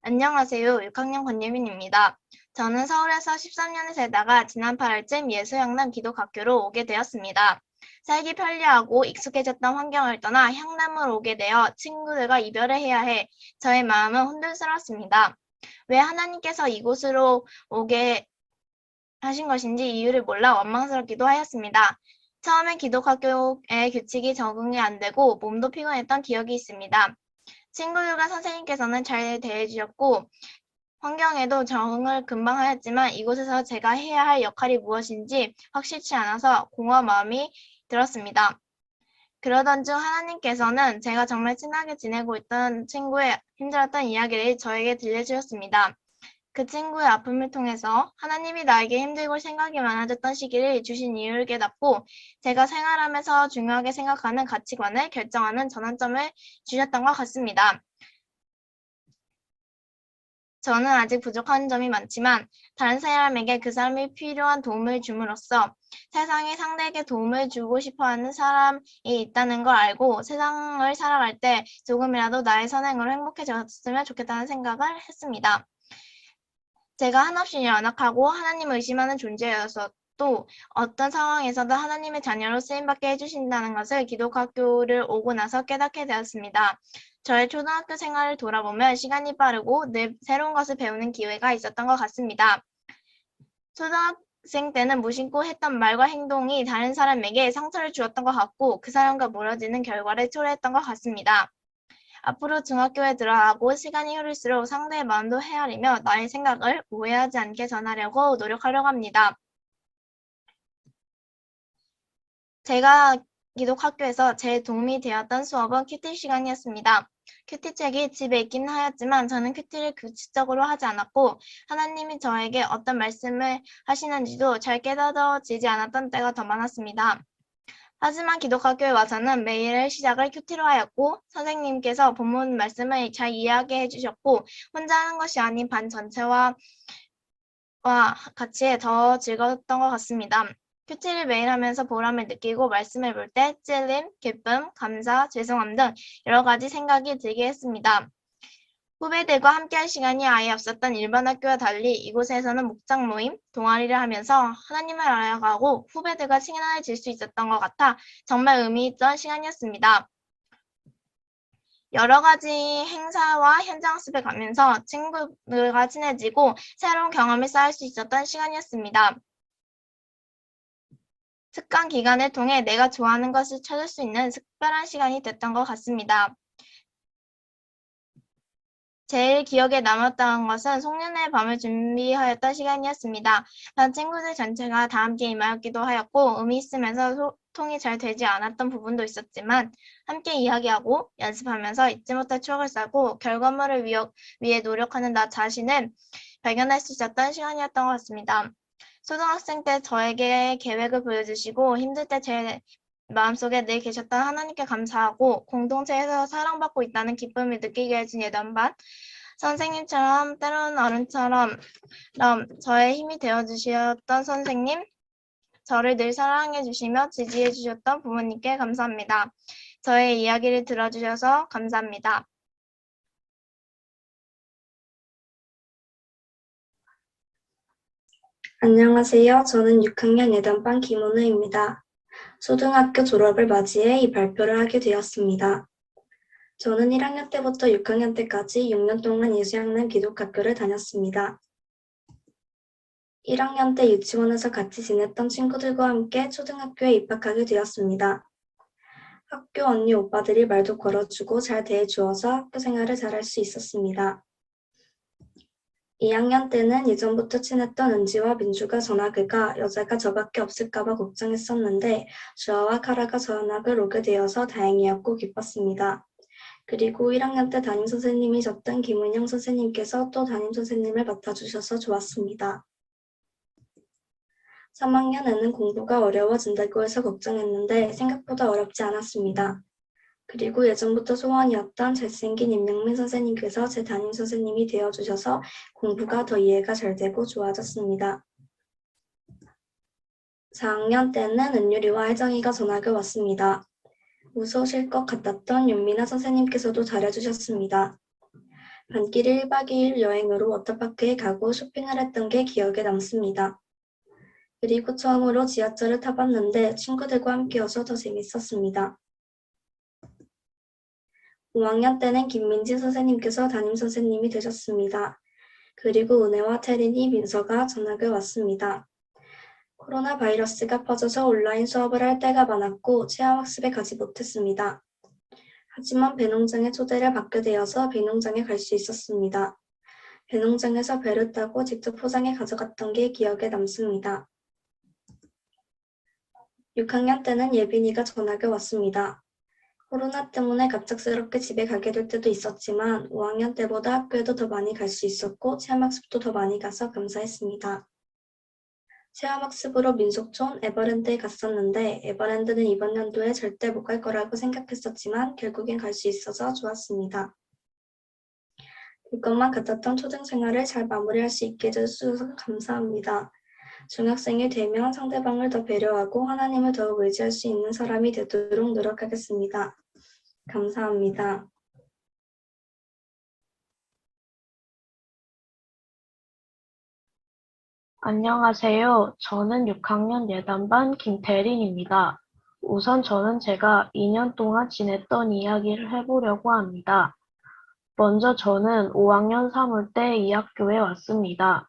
안녕하세요. 6학년 권예민입니다. 저는 서울에서 13년을 살다가 지난 8월쯤 예수영남 기독학교로 오게 되었습니다. 살기 편리하고 익숙해졌던 환경을 떠나 향남으로 오게 되어 친구들과 이별을 해야 해 저의 마음은 혼돈스러웠습니다. 왜 하나님께서 이곳으로 오게 하신 것인지 이유를 몰라 원망스럽기도 하였습니다. 처음엔 기독학교의 규칙이 적응이 안 되고 몸도 피곤했던 기억이 있습니다. 친구들과 선생님께서는 잘 대해주셨고 환경에도 적응을 금방 하였지만 이곳에서 제가 해야 할 역할이 무엇인지 확실치 않아서 공허한 마음이 들었습니다. 그러던 중 하나님께서는 제가 정말 친하게 지내고 있던 친구의 힘들었던 이야기를 저에게 들려주셨습니다. 그 친구의 아픔을 통해서 하나님이 나에게 힘들고 생각이 많아졌던 시기를 주신 이유를 깨닫고 제가 생활하면서 중요하게 생각하는 가치관을 결정하는 전환점을 주셨던 것 같습니다. 저는 아직 부족한 점이 많지만 다른 사람에게 그 사람이 필요한 도움을 줌으로써 세상에 상대에게 도움을 주고 싶어하는 사람이 있다는 걸 알고 세상을 살아갈 때 조금이라도 나의 선행으로 행복해졌으면 좋겠다는 생각을 했습니다. 제가 한없이 연약하고 하나님을 의심하는 존재여서도 어떤 상황에서도 하나님의 자녀로 쓰임받게 해주신다는 것을 기독학교를 오고 나서 깨닫게 되었습니다. 저의 초등학교 생활을 돌아보면 시간이 빠르고 늘 새로운 것을 배우는 기회가 있었던 것 같습니다. 초등학생 때는 무심코 했던 말과 행동이 다른 사람에게 상처를 주었던 것 같고 그 사람과 멀어지는 결과를 초래했던 것 같습니다. 앞으로 중학교에 들어가고 시간이 흐를수록 상대의 마음도 헤아리며 나의 생각을 오해하지 않게 전하려고 노력하려고 합니다. 제가 기독학교에서 제일 도움이 되었던 수업은 큐티 시간이었습니다. 큐티 책이 집에 있긴 하였지만 저는 큐티를 규칙적으로 하지 않았고 하나님이 저에게 어떤 말씀을 하시는지도 잘 깨달아지지 않았던 때가 더 많았습니다. 하지만 기독학교에 와서는 매일의 시작을 큐티로 하였고 선생님께서 본문 말씀을 잘 이해하게 해주셨고 혼자 하는 것이 아닌 반 전체와 같이 더 즐거웠던 것 같습니다. 큐티를 매일 하면서 보람을 느끼고 말씀을 볼 때 찔림, 기쁨, 감사, 죄송함 등 여러 가지 생각이 들게 했습니다. 후배들과 함께할 시간이 아예 없었던 일반 학교와 달리 이곳에서는 목장 모임, 동아리를 하면서 하나님을 알아가고 후배들과 친해질 수 있었던 것 같아 정말 의미 있던 시간이었습니다. 여러 가지 행사와 현장 학습에 가면서 친구들과 친해지고 새로운 경험을 쌓을 수 있었던 시간이었습니다. 특강 기간을 통해 내가 좋아하는 것을 찾을 수 있는 특별한 시간이 됐던 것 같습니다. 제일 기억에 남았던 것은 송년회 밤을 준비하였던 시간이었습니다. 반 친구들 전체가 다 함께 임하였기도 하였고 의미 있으면서 소통이 잘 되지 않았던 부분도 있었지만 함께 이야기하고 연습하면서 잊지 못할 추억을 쌓고 결과물을 위해 노력하는 나 자신을 발견할 수 있었던 시간이었던 것 같습니다. 초등학생 때 저에게 계획을 보여주시고 힘들 때 제 마음속에 늘 계셨던 하나님께 감사하고 공동체에서 사랑받고 있다는 기쁨을 느끼게 해준 예전반 선생님처럼 때로는 어른처럼 저의 힘이 되어주셨던 선생님, 저를 늘 사랑해주시며 지지해주셨던 부모님께 감사합니다. 저의 이야기를 들어주셔서 감사합니다. 안녕하세요. 저는 6학년 예단반 김은우입니다. 초등학교 졸업을 맞이해 이 발표를 하게 되었습니다. 저는 1학년 때부터 6학년 때까지 6년 동안 예수양남 기독학교를 다녔습니다. 1학년 때 유치원에서 같이 지냈던 친구들과 함께 초등학교에 입학하게 되었습니다. 학교 언니 오빠들이 말도 걸어주고 잘 대해주어서 학교 생활을 잘할 수 있었습니다. 2학년 때는 예전부터 친했던 은지와 민주가 전학을 여자가 저밖에 없을까봐 걱정했었는데 주아와 카라가 전학을 오게 되어서 다행이었고 기뻤습니다. 그리고 1학년 때 담임선생님이셨던 김은영 선생님께서 또 담임선생님을 맡아주셔서 좋았습니다. 3학년에는 공부가 어려워진다고 해서 걱정했는데 생각보다 어렵지 않았습니다. 그리고 예전부터 소원이었던 잘생긴 임명민 선생님께서 제 담임선생님이 되어주셔서 공부가 더 이해가 잘 되고 좋아졌습니다. 4학년 때는 은유리와 혜정이가 전학을 왔습니다. 무서우실 것 같았던 윤미나 선생님께서도 잘해주셨습니다. 반길 1박 2일 여행으로 워터파크에 가고 쇼핑을 했던 게 기억에 남습니다. 그리고 처음으로 지하철을 타봤는데 친구들과 함께여서 더 재밌었습니다. 5학년 때는 김민지 선생님께서 담임선생님이 되셨습니다. 그리고 은혜와 태린이, 민서가 전학을 왔습니다. 코로나 바이러스가 퍼져서 온라인 수업을 할 때가 많았고 체험학습에 가지 못했습니다. 하지만 배농장에 초대를 받게 되어서 배농장에 갈 수 있었습니다. 배농장에서 배를 타고 직접 포장해 가져갔던 게 기억에 남습니다. 6학년 때는 예빈이가 전학을 왔습니다. 코로나 때문에 갑작스럽게 집에 가게 될 때도 있었지만 5학년 때보다 학교에도 더 많이 갈 수 있었고 체험학습도 더 많이 가서 감사했습니다. 체험학습으로 민속촌 에버랜드에 갔었는데 에버랜드는 이번 연도에 절대 못 갈 거라고 생각했었지만 결국엔 갈 수 있어서 좋았습니다. 그것만 같았던 초등생활을 잘 마무리할 수 있게 해주셔서 감사합니다. 중학생이 되면 상대방을 더 배려하고 하나님을 더욱 의지할 수 있는 사람이 되도록 노력하겠습니다. 감사합니다. 안녕하세요. 저는 6학년 예단반 김태린입니다. 우선 저는 제가 2년 동안 지냈던 이야기를 해보려고 합니다. 먼저 저는 5학년 3월 때 이 학교에 왔습니다.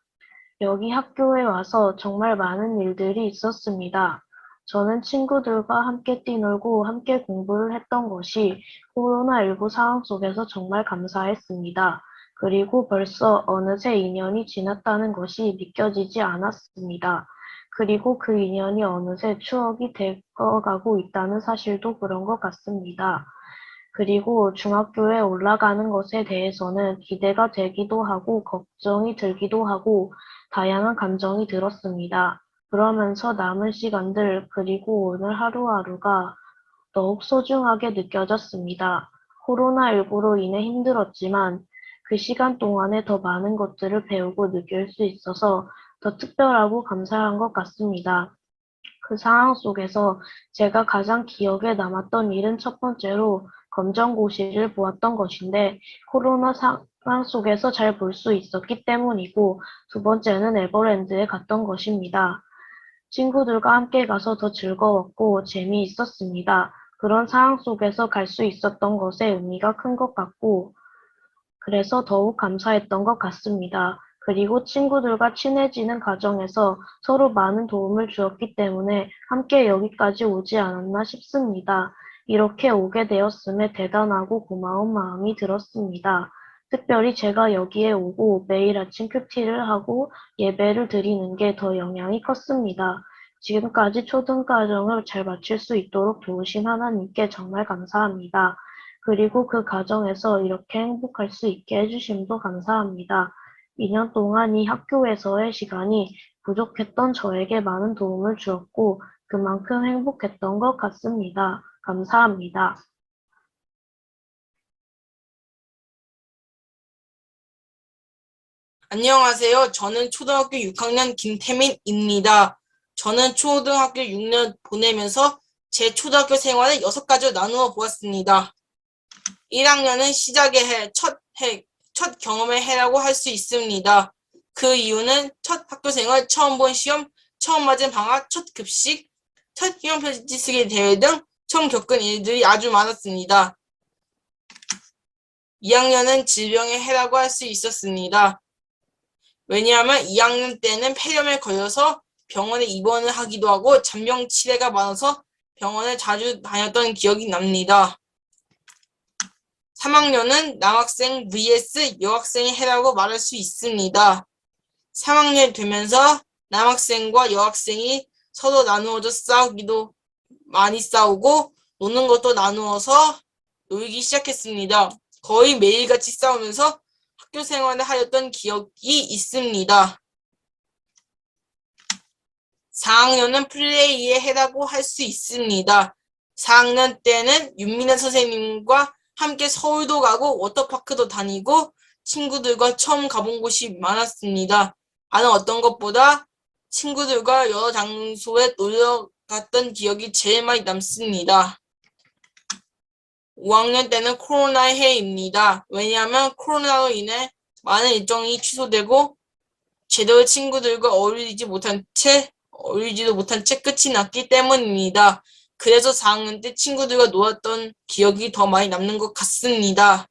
여기 학교에 와서 정말 많은 일들이 있었습니다. 저는 친구들과 함께 뛰놀고 함께 공부를 했던 것이 코로나19 상황 속에서 정말 감사했습니다. 그리고 벌써 어느새 2년이 지났다는 것이 믿겨지지 않았습니다. 그리고 그 2년이 어느새 추억이 되어가고 있다는 사실도 그런 것 같습니다. 그리고 중학교에 올라가는 것에 대해서는 기대가 되기도 하고 걱정이 들기도 하고 다양한 감정이 들었습니다. 그러면서 남은 시간들 그리고 오늘 하루하루가 더욱 소중하게 느껴졌습니다. 코로나19로 인해 힘들었지만 그 시간 동안에 더 많은 것들을 배우고 느낄 수 있어서 더 특별하고 감사한 것 같습니다. 그 상황 속에서 제가 가장 기억에 남았던 일은 첫 번째로 검정고시를 보았던 것인데 코로나 상황 속에서 잘 볼 수 있었기 때문이고 두 번째는 에버랜드에 갔던 것입니다. 친구들과 함께 가서 더 즐거웠고 재미있었습니다. 그런 상황 속에서 갈 수 있었던 것에 의미가 큰 것 같고 그래서 더욱 감사했던 것 같습니다. 그리고 친구들과 친해지는 과정에서 서로 많은 도움을 주었기 때문에 함께 여기까지 오지 않았나 싶습니다. 이렇게 오게 되었음에 대단하고 고마운 마음이 들었습니다. 특별히 제가 여기에 오고 매일 아침 큐티를 하고 예배를 드리는 게 더 영향이 컸습니다. 지금까지 초등과정을 잘 마칠 수 있도록 도우신 하나님께 정말 감사합니다. 그리고 그 과정에서 이렇게 행복할 수 있게 해주심도 감사합니다. 2년 동안 이 학교에서의 시간이 부족했던 저에게 많은 도움을 주었고 그만큼 행복했던 것 같습니다. 감사합니다. 안녕하세요. 저는 초등학교 6학년 김태민입니다. 저는 초등학교 6년 보내면서 제 초등학교 생활을 6가지로 나누어 보았습니다. 1학년은 시작의 해, 첫 경험의 해라고 할 수 있습니다. 그 이유는 첫 학교생활, 처음 본 시험, 처음 맞은 방학, 첫 급식, 첫 희망편지 쓰기 대회 등 처음 겪은 일들이 아주 많았습니다. 2학년은 질병의 해라고 할 수 있었습니다. 왜냐하면 2학년 때는 폐렴에 걸려서 병원에 입원을 하기도 하고 잔병 치레가 많아서 병원에 자주 다녔던 기억이 납니다. 3학년은 남학생 vs 여학생의 해라고 말할 수 있습니다. 3학년이 되면서 남학생과 여학생이 서로 나누어져 싸우기도 많이 싸우고 노는 것도 나누어서 놀기 시작했습니다. 거의 매일같이 싸우면서 학교 생활을 하였던 기억이 있습니다. 4학년은 플레이의 해라고 할 수 있습니다. 4학년 때는 윤민아 선생님과 함께 서울도 가고 워터파크도 다니고 친구들과 처음 가본 곳이 많았습니다. 나는 어떤 것보다 친구들과 여러 장소에 놀러 갔던 기억이 제일 많이 남습니다. 5학년 때는 코로나의 해입니다. 왜냐하면 코로나로 인해 많은 일정이 취소되고 제대로 친구들과 어울리지도 못한 채 끝이 났기 때문입니다. 그래서 4학년 때 친구들과 놀았던 기억이 더 많이 남는 것 같습니다.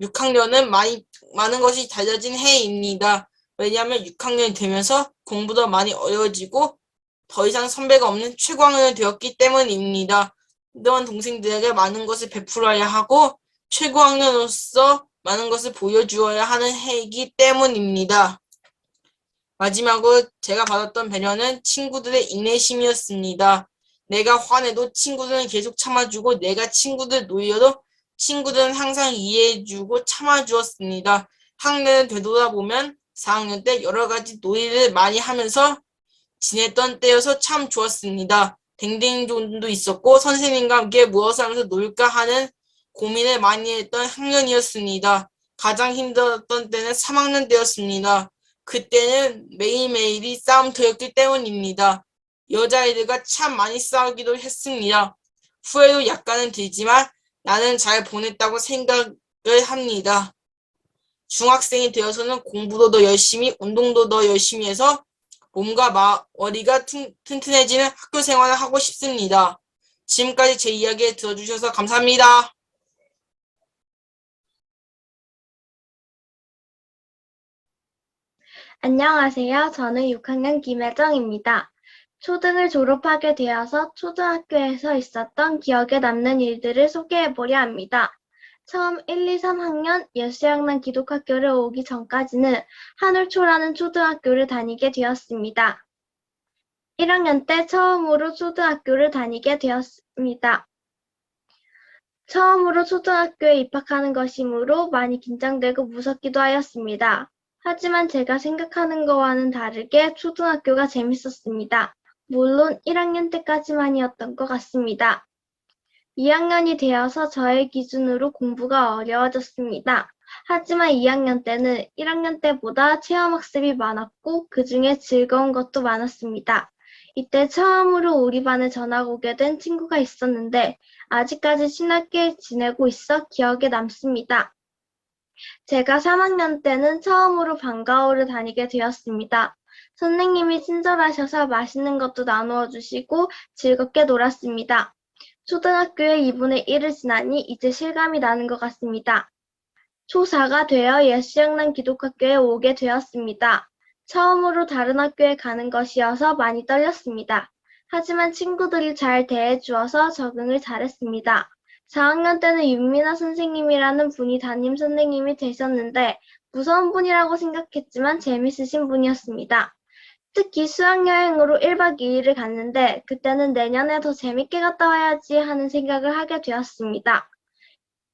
6학년은 많은 것이 달라진 해입니다. 왜냐하면 6학년이 되면서 공부도 많이 어려워지고 더 이상 선배가 없는 최고학년이 되었기 때문입니다. 이런 동생들에게 많은 것을 베풀어야 하고 최고학년으로서 많은 것을 보여주어야 하는 해이기 때문입니다. 마지막으로 제가 받았던 배려는 친구들의 인내심이었습니다. 내가 화내도 친구들은 계속 참아주고 내가 친구들 놀려도 친구들은 항상 이해해주고 참아주었습니다. 학년을 되돌아보면 4학년 때 여러 가지 놀이를 많이 하면서 지냈던 때여서 참 좋았습니다. 댕댕이존도 있었고 선생님과 함께 무엇을 하면서 놀까 하는 고민을 많이 했던 학년이었습니다. 가장 힘들었던 때는 3학년 때였습니다. 그때는 매일매일이 싸움터였기 때문입니다. 여자애들과 참 많이 싸우기도 했습니다. 후회도 약간은 들지만 나는 잘 보냈다고 생각을 합니다. 중학생이 되어서는 공부도 더 열심히, 운동도 더 열심히 해서 몸과 머리가 튼튼해지는 학교 생활을 하고 싶습니다. 지금까지 제 이야기 들어주셔서 감사합니다. 안녕하세요. 저는 6학년 김혜정입니다. 초등을 졸업하게 되어서 초등학교에서 있었던 기억에 남는 일들을 소개해 보려 합니다. 처음 1, 2, 3학년 예수양난 기독학교를 오기 전까지는 한울초라는 초등학교를 다니게 되었습니다. 1학년 때 처음으로 초등학교를 다니게 되었습니다. 처음으로 초등학교에 입학하는 것이므로 많이 긴장되고 무섭기도 하였습니다. 하지만 제가 생각하는 것과는 다르게 초등학교가 재밌었습니다. 물론 1학년 때까지만이었던 것 같습니다. 2학년이 되어서 저의 기준으로 공부가 어려워졌습니다. 하지만 2학년 때는 1학년 때보다 체험학습이 많았고 그 중에 즐거운 것도 많았습니다. 이때 처음으로 우리 반에 전학 오게 된 친구가 있었는데 아직까지 친하게 지내고 있어 기억에 남습니다. 제가 3학년 때는 처음으로 방과후를 다니게 되었습니다. 선생님이 친절하셔서 맛있는 것도 나누어 주시고 즐겁게 놀았습니다. 초등학교에 2분의 1을 지나니 이제 실감이 나는 것 같습니다. 초4가 되어 예수양난 기독학교에 오게 되었습니다. 처음으로 다른 학교에 가는 것이어서 많이 떨렸습니다. 하지만 친구들이 잘 대해주어서 적응을 잘했습니다. 4학년 때는 윤미나 선생님이라는 분이 담임 선생님이 되셨는데 무서운 분이라고 생각했지만 재밌으신 분이었습니다. 특히 수학여행으로 1박 2일을 갔는데 그때는 내년에 더 재밌게 갔다 와야지 하는 생각을 하게 되었습니다.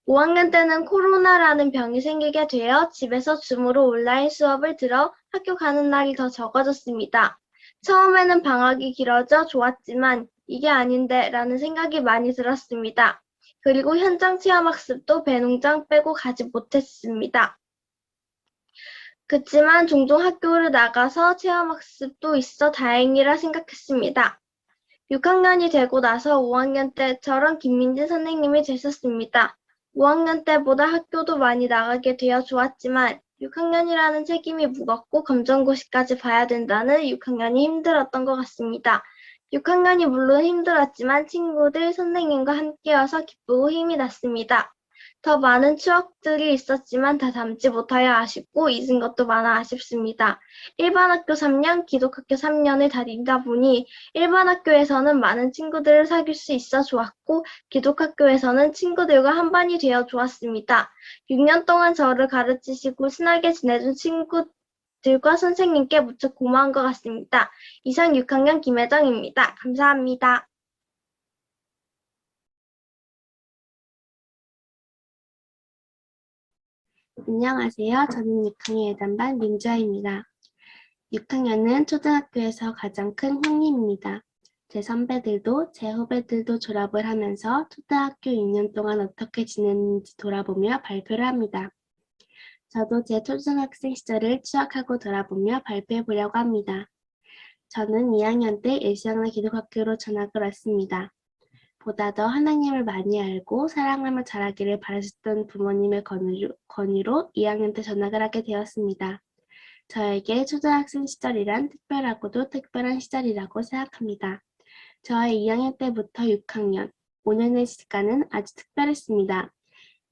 5학년 때는 코로나라는 병이 생기게 되어 집에서 줌으로 온라인 수업을 들어 학교 가는 날이 더 적어졌습니다. 처음에는 방학이 길어져 좋았지만 이게 아닌데 라는 생각이 많이 들었습니다. 그리고 현장 체험학습도 배농장 빼고 가지 못했습니다. 그치만 종종 학교를 나가서 체험학습도 있어 다행이라 생각했습니다. 6학년이 되고 나서 5학년 때처럼 김민진 선생님이 되셨습니다. 5학년 때보다 학교도 많이 나가게 되어 좋았지만 6학년이라는 책임이 무겁고 검정고시까지 봐야 된다는 6학년이 힘들었던 것 같습니다. 6학년이 물론 힘들었지만 친구들, 선생님과 함께여서 기쁘고 힘이 났습니다. 더 많은 추억들이 있었지만 다 담지 못하여 아쉽고 잊은 것도 많아 아쉽습니다. 일반 학교 3년, 기독학교 3년을 다니다 보니 일반 학교에서는 많은 친구들을 사귈 수 있어 좋았고 기독학교에서는 친구들과 한 반이 되어 좋았습니다. 6년 동안 저를 가르치시고 친하게 지내준 친구들과 선생님께 무척 고마운 것 같습니다. 이상 6학년 김혜정입니다. 감사합니다. 안녕하세요. 저는 6학년 예단반 민주아입니다. 6학년은 초등학교에서 가장 큰 형님입니다. 제 선배들도 제 후배들도 졸업을 하면서 초등학교 6년 동안 어떻게 지냈는지 돌아보며 발표를 합니다. 저도 제 초등학생 시절을 추억하고 돌아보며 발표해 보려고 합니다. 저는 2학년 때 예수양난 기독학교로 전학을 왔습니다. 보다 더 하나님을 많이 알고 사랑하며 자라기를 바라셨던 부모님의 권유로 2학년 때 전학을 하게 되었습니다. 저에게 초등학생 시절이란 특별하고도 특별한 시절이라고 생각합니다. 저의 2학년 때부터 6학년, 5년의 시간은 아주 특별했습니다.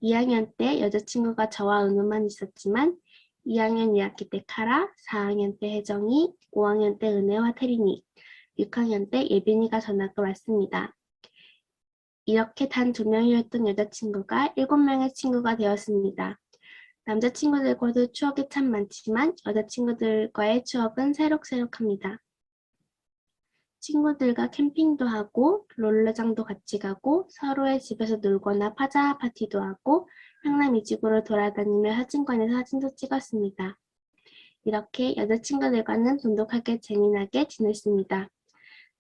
2학년 때 여자친구가 저와 은우만 있었지만 2학년 2학기 때 카라, 4학년 때 혜정이, 5학년 때 은혜와 태린이, 6학년 때 예빈이가 전학을 왔습니다. 이렇게 단 2명이었던 여자친구가 7명의 친구가 되었습니다. 남자친구들과도 추억이 참 많지만 여자친구들과의 추억은 새록새록합니다. 친구들과 캠핑도 하고 롤러장도 같이 가고 서로의 집에서 놀거나 파자 파티도 하고 향남 이지구를 돌아다니며 사진관에서 사진도 찍었습니다. 이렇게 여자친구들과는 돈독하게 재미나게 지냈습니다.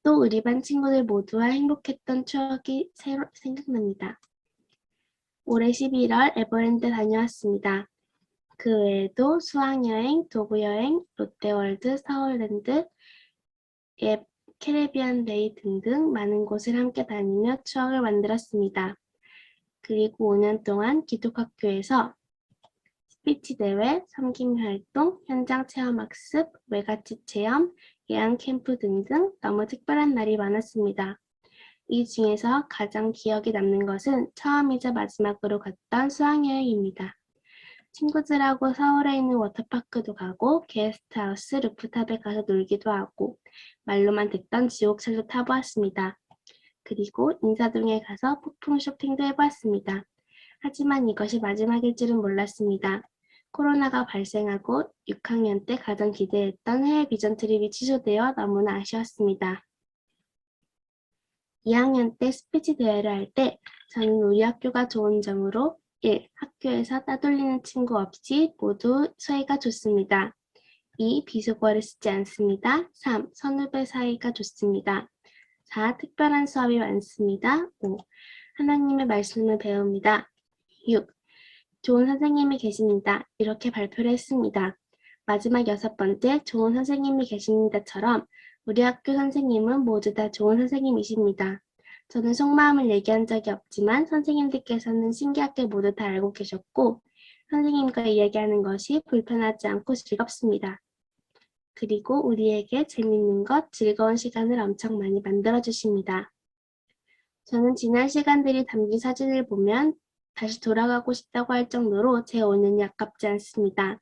또 우리 반 친구들 모두와 행복했던 추억이 새로 생각납니다. 올해 11월 에버랜드 다녀왔습니다. 그 외에도 수학여행, 도구여행, 롯데월드, 서울랜드, 캐리비안 데이 등등 많은 곳을 함께 다니며 추억을 만들었습니다. 그리고 5년 동안 기독학교에서 스피치 대회, 섬김활동, 현장 체험학습, 외갓집 체험, 예안 캠프 등등 너무 특별한 날이 많았습니다. 이 중에서 가장 기억에 남는 것은 처음이자 마지막으로 갔던 수학여행입니다. 친구들하고 서울에 있는 워터파크도 가고 게스트하우스 루프탑에 가서 놀기도 하고 말로만 듣던 지옥철도 타보았습니다. 그리고 인사동에 가서 폭풍 쇼핑도 해보았습니다. 하지만 이것이 마지막일 줄은 몰랐습니다. 코로나가 발생하고 6학년 때 가장 기대했던 해외 비전 트립이 취소되어 너무나 아쉬웠습니다. 2학년 때 스피치 대회를 할 때 저는 우리 학교가 좋은 점으로 1. 학교에서 따돌리는 친구 없이 모두 사이가 좋습니다. 2. 비속어를 쓰지 않습니다. 3. 선후배 사이가 좋습니다. 4. 특별한 수업이 많습니다. 5. 하나님의 말씀을 배웁니다. 6. 좋은 선생님이 계십니다. 이렇게 발표를 했습니다. 마지막 6번째 좋은 선생님이 계십니다처럼 우리 학교 선생님은 모두 다 좋은 선생님이십니다. 저는 속마음을 얘기한 적이 없지만 선생님들께서는 신기하게 모두 다 알고 계셨고 선생님과 이야기하는 것이 불편하지 않고 즐겁습니다. 그리고 우리에게 재밌는 것, 즐거운 시간을 엄청 많이 만들어 주십니다. 저는 지난 시간들이 담긴 사진을 보면 다시 돌아가고 싶다고 할 정도로 제 5년이 아깝지 않습니다.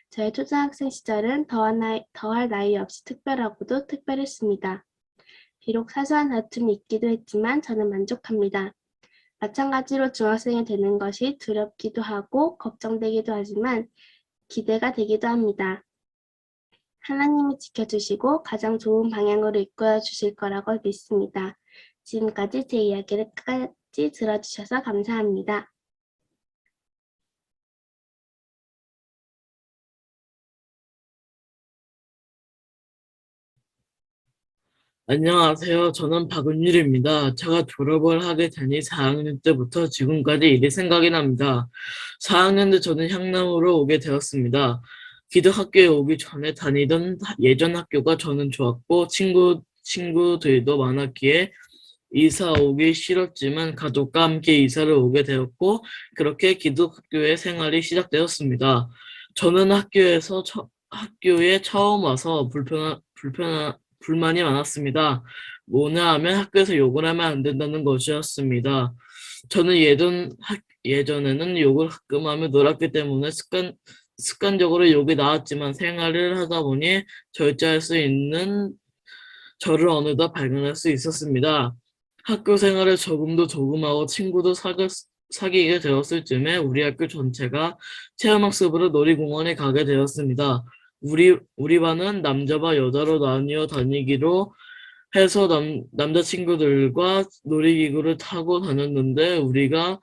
저의 초등학생 시절은 더할 나위 없이 특별하고도 특별했습니다. 비록 사소한 다툼이 있기도 했지만 저는 만족합니다. 마찬가지로 중학생이 되는 것이 두렵기도 하고 걱정되기도 하지만 기대가 되기도 합니다. 하나님이 지켜주시고 가장 좋은 방향으로 이끌어 주실 거라고 믿습니다. 지금까지 제 이야기를 끝까지 들어주셔서 감사합니다. 안녕하세요. 저는 박은율입니다. 제가 졸업을 하게 되니 4학년 때부터 지금까지 일이 생각이 납니다. 4학년 때 저는 향남으로 오게 되었습니다. 기독학교에 오기 전에 다니던 예전 학교가 저는 좋았고 친구들도 많았기에 이사 오기 싫었지만 가족과 함께 이사를 오게 되었고 그렇게 기독학교의 생활이 시작되었습니다. 저는 학교에 처음 와서 불만이 많았습니다. 뭐냐 하면 학교에서 욕을 하면 안 된다는 것이었습니다. 저는 예전에는 욕을 가끔 하며 놀았기 때문에 습관적으로 욕이 나왔지만 생활을 하다 보니 절제할 수 있는 저를 어느덧 발견할 수 있었습니다. 학교 생활을 조금도 조금하고 친구도 사귀게 되었을 즈음에 우리 학교 전체가 체험학습으로 놀이공원에 가게 되었습니다. 우리 반은 남자와 여자로 나뉘어 다니기로 해서 남자친구들과 놀이기구를 타고 다녔는데 우리가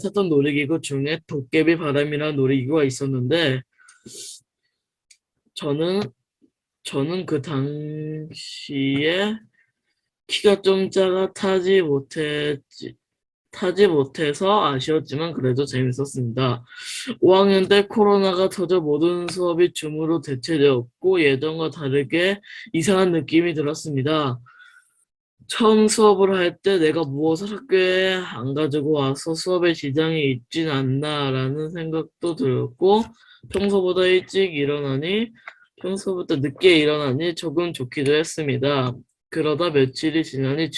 탔던 놀이기구 중에 도깨비 바람이라는 놀이기구가 있었는데 저는 그 당시에 키가 좀 작아 타지 못해서 아쉬웠지만 그래도 재밌었습니다. 5학년 때 코로나가 터져 모든 수업이 줌으로 대체되었고 예전과 다르게 이상한 느낌이 들었습니다. 처음 수업을 할 때 내가 무엇을 학교에 안 가지고 와서 수업에 지장이 있진 않나라는 생각도 들었고, 평소보다 일찍 일어나니, 평소보다 늦게 일어나니 조금 좋기도 했습니다. 그러다 며칠이 지나니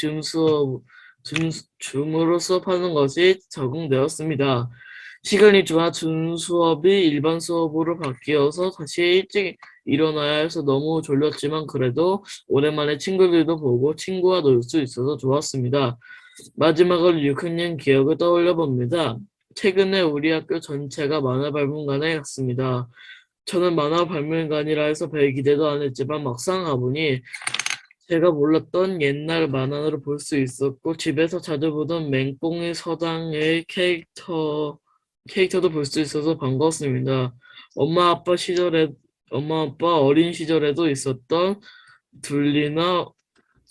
줌으로 수업하는 것이 적응되었습니다. 시간이 지나 줌 수업이 일반 수업으로 바뀌어서 다시 일찍 일어나야 해서 너무 졸렸지만 그래도 오랜만에 친구들도 보고 친구와 놀 수 있어서 좋았습니다. 마지막으로 6학년 기억을 떠올려 봅니다. 최근에 우리 학교 전체가 만화발문관에 갔습니다. 저는 만화발문관이라 해서 별 기대도 안 했지만 막상 가보니 제가 몰랐던 옛날 만화를 볼 수 있었고 집에서 자주 보던 맹꽁이 서당의 캐릭터도 볼 수 있어서 반가웠습니다. 엄마 아빠 시절에 엄마 아빠 어린 시절에도 있었던 둘리나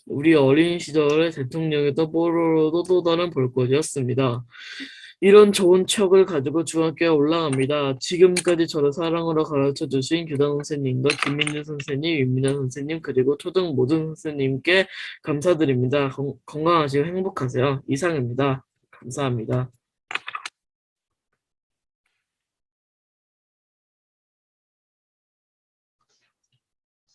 우리 어린 시절의 대통령이던 뽀로로도 또 다른 볼거리였습니다. 이런 좋은 추억을 가지고 중학교에 올라갑니다. 지금까지 저를 사랑으로 가르쳐주신 교장 선생님과 김민준 선생님, 윤민아 선생님, 그리고 초등 모든 선생님께 감사드립니다. 건강하시고 행복하세요. 이상입니다. 감사합니다.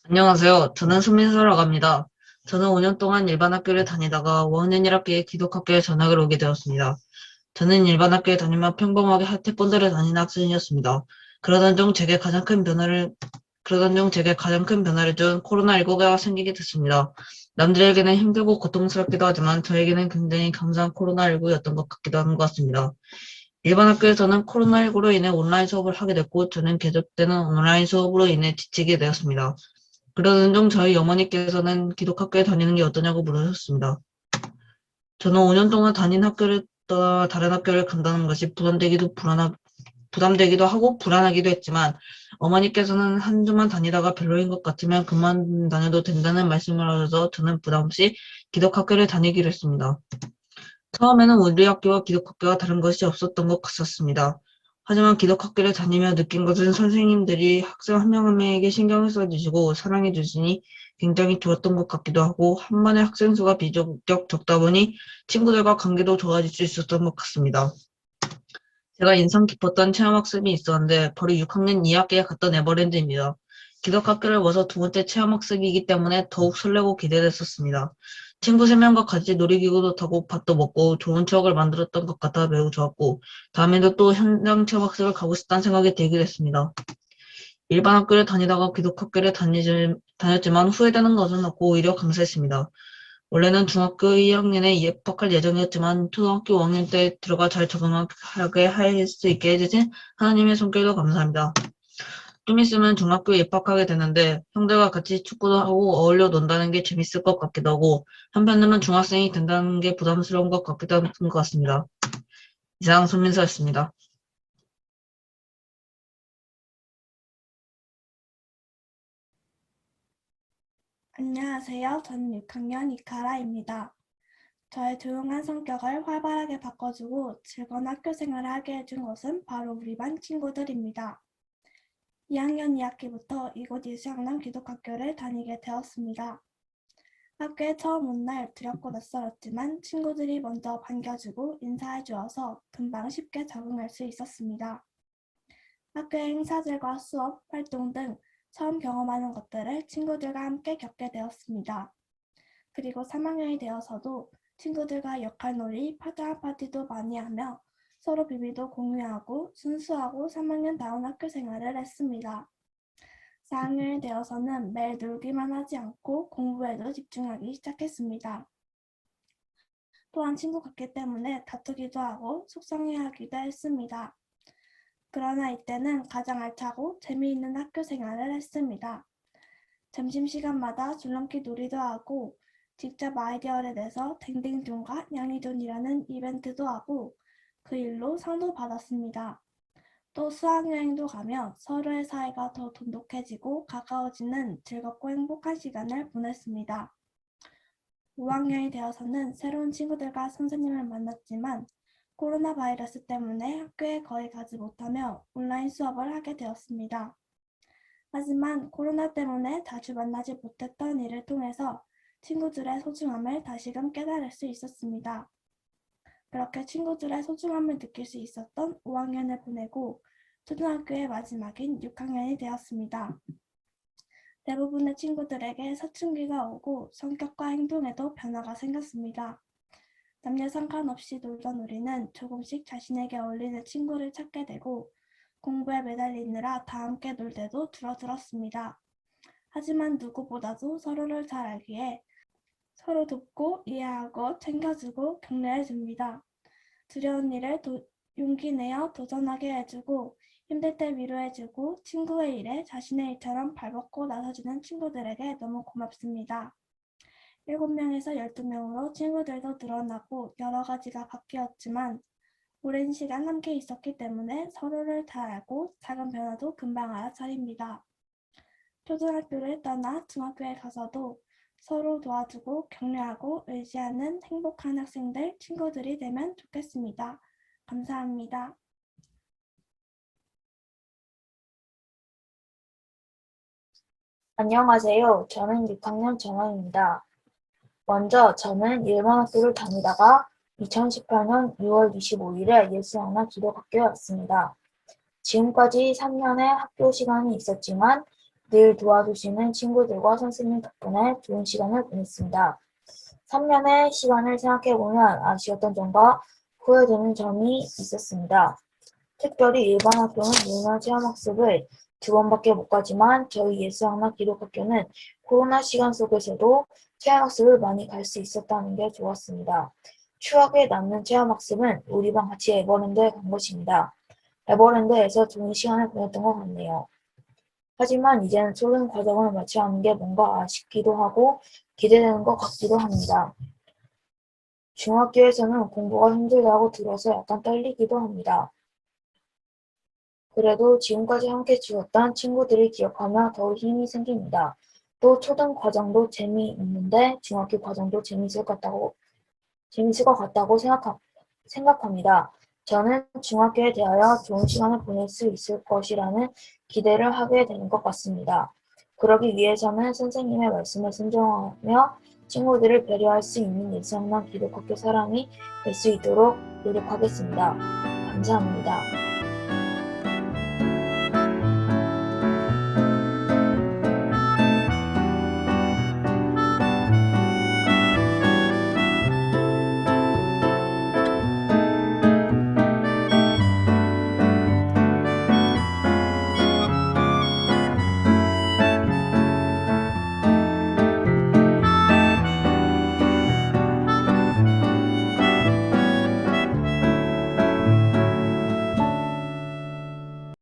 안녕하세요. 저는 수민수라고 합니다. 저는 5년 동안 일반 학교를 다니다가 5학년 1학기에 기독학교에 전학을 오게 되었습니다. 저는 일반 학교에 다니며 평범하게 태권도를 다니는 학생이었습니다. 그러던 중 제게 가장 큰 변화를 준 코로나19가 생기게 됐습니다. 남들에게는 힘들고 고통스럽기도 하지만 저에게는 굉장히 감사한 코로나19였던 것 같기도 한 것 같습니다. 일반 학교에서는 코로나19로 인해 온라인 수업을 하게 됐고 저는 계속되는 온라인 수업으로 인해 지치게 되었습니다. 그러던 중 저희 어머니께서는 기독학교에 다니는 게 어떠냐고 물으셨습니다. 저는 5년 동안 다닌 학교를 떠나 다른 학교를 간다는 것이 부담되기도 하고 불안하기도 했지만 어머니께서는 한 주만 다니다가 별로인 것 같으면 그만 다녀도 된다는 말씀을 하셔서 저는 부담 없이 기독학교를 다니기로 했습니다. 처음에는 우리 학교와 기독학교가 다른 것이 없었던 것 같았습니다. 하지만 기독학교를 다니며 느낀 것은 선생님들이 학생 한 명 한 명에게 신경을 써주시고 사랑해 주시니 굉장히 좋았던 것 같기도 하고 한 반의 학생 수가 비교적 적다 보니 친구들과 관계도 좋아질 수 있었던 것 같습니다. 제가 인상 깊었던 체험학습이 있었는데 바로 6학년 2학기에 갔던 에버랜드입니다. 기독학교를 와서 두 번째 체험학습이기 때문에 더욱 설레고 기대됐었습니다. 친구 3명과 같이 놀이기구도 타고 밥도 먹고 좋은 추억을 만들었던 것 같아 매우 좋았고 다음에도 또 현장 체험학습을 가고 싶다는 생각이 들게 됐습니다. 일반 학교를 다니다가 기독학교를 다녔지만 후회되는 것은 없고 오히려 감사했습니다. 원래는 중학교 2학년에 입학할 예정이었지만 초등학교 5학년 때 들어가 잘 적응하게 할 수 있게 해주신 하나님의 손길도 감사합니다. 좀 있으면 중학교에 입학하게 되는데 형들과 같이 축구도 하고 어울려 논다는 게 재밌을 것 같기도 하고 한편으로는 중학생이 된다는 게 부담스러운 것 같기도 한 것 같습니다. 이상 손민서였습니다. 안녕하세요. 저는 6학년 이카라입니다. 저의 조용한 성격을 활발하게 바꿔주고 즐거운 학교 생활을 하게 해준 것은 바로 우리 반 친구들입니다. 2학년 2학기부터 이곳 예수양남 기독학교를 다니게 되었습니다. 학교에 처음 온 날 두렵고 낯설었지만 친구들이 먼저 반겨주고 인사해 주어서 금방 쉽게 적응할 수 있었습니다. 학교의 행사들과 수업, 활동 등 처음 경험하는 것들을 친구들과 함께 겪게 되었습니다. 그리고 3학년이 되어서도 친구들과 역할놀이, 파티도 많이 하며 서로 비밀도 공유하고 순수하고 3학년다운 학교 생활을 했습니다. 4학년이 되어서는 매일 놀기만 하지 않고 공부에도 집중하기 시작했습니다. 또한 친구 같기 때문에 다투기도 하고 속상해하기도 했습니다. 그러나 이때는 가장 알차고 재미있는 학교 생활을 했습니다. 점심시간마다 줄넘기 놀이도 하고 직접 아이디어를 내서 댕댕존과 양이존이라는 이벤트도 하고 그 일로 상도 받았습니다. 또 수학여행도 가며 서로의 사이가 더 돈독해지고 가까워지는 즐겁고 행복한 시간을 보냈습니다. 5학년이 되어서는 새로운 친구들과 선생님을 만났지만 코로나 바이러스 때문에 학교에 거의 가지 못하며 온라인 수업을 하게 되었습니다. 하지만 코로나 때문에 자주 만나지 못했던 일을 통해서 친구들의 소중함을 다시금 깨달을 수 있었습니다. 그렇게 친구들의 소중함을 느낄 수 있었던 5학년을 보내고 초등학교의 마지막인 6학년이 되었습니다. 대부분의 친구들에게 사춘기가 오고 성격과 행동에도 변화가 생겼습니다. 남녀 상관없이 놀던 우리는 조금씩 자신에게 어울리는 친구를 찾게 되고 공부에 매달리느라 다 함께 놀 때도 줄어들었습니다. 하지만 누구보다도 서로를 잘 알기에 서로 돕고 이해하고 챙겨주고 격려해줍니다. 두려운 일을 용기 내어 도전하게 해주고 힘들 때 위로해주고 친구의 일에 자신의 일처럼 발벗고 나서주는 친구들에게 너무 고맙습니다. 7명에서 12명으로 친구들도 늘어나고 여러 가지가 바뀌었지만 오랜 시간 함께 있었기 때문에 서로를 잘 알고 작은 변화도 금방 알아차립니다. 초등학교를 떠나 중학교에 가서도 서로 도와주고 격려하고 의지하는 행복한 학생들, 친구들이 되면 좋겠습니다. 감사합니다. 안녕하세요. 저는 6학년 정원입니다. 먼저 저는 일반 학교를 다니다가 2018년 6월 25일에 예수양나 기독학교에 왔습니다. 지금까지 3년의 학교 시간이 있었지만 늘 도와주시는 친구들과 선생님 덕분에 좋은 시간을 보냈습니다. 3년의 시간을 생각해보면 아쉬웠던 점과 후회되는 점이 있었습니다. 특별히 일반 학교는 문화 체험학습을 2번밖에 못 가지만 저희 예수양나 기독학교는 코로나 시간 속에서도 체험학습을 많이 갈 수 있었다는 게 좋았습니다. 추억에 남는 체험학습은 우리 반 같이 에버랜드에 간 것입니다. 에버랜드에서 좋은 시간을 보냈던 것 같네요. 하지만 이제는 초등 과정을 마쳐야 하는 게 뭔가 아쉽기도 하고 기대되는 것 같기도 합니다. 중학교에서는 공부가 힘들다고 들어서 약간 떨리기도 합니다. 그래도 지금까지 함께 지냈던 친구들을 기억하며 더욱 힘이 생깁니다. 또 초등 과정도 재미있는데 중학교 과정도 재미있을 것 같다고 생각합니다. 저는 중학교에 대하여 좋은 시간을 보낼 수 있을 것이라는 기대를 하게 되는 것 같습니다. 그러기 위해서는 선생님의 말씀에 순종하며 친구들을 배려할 수 있는 예수양나 기독학교 사람이 될 수 있도록 노력하겠습니다. 감사합니다.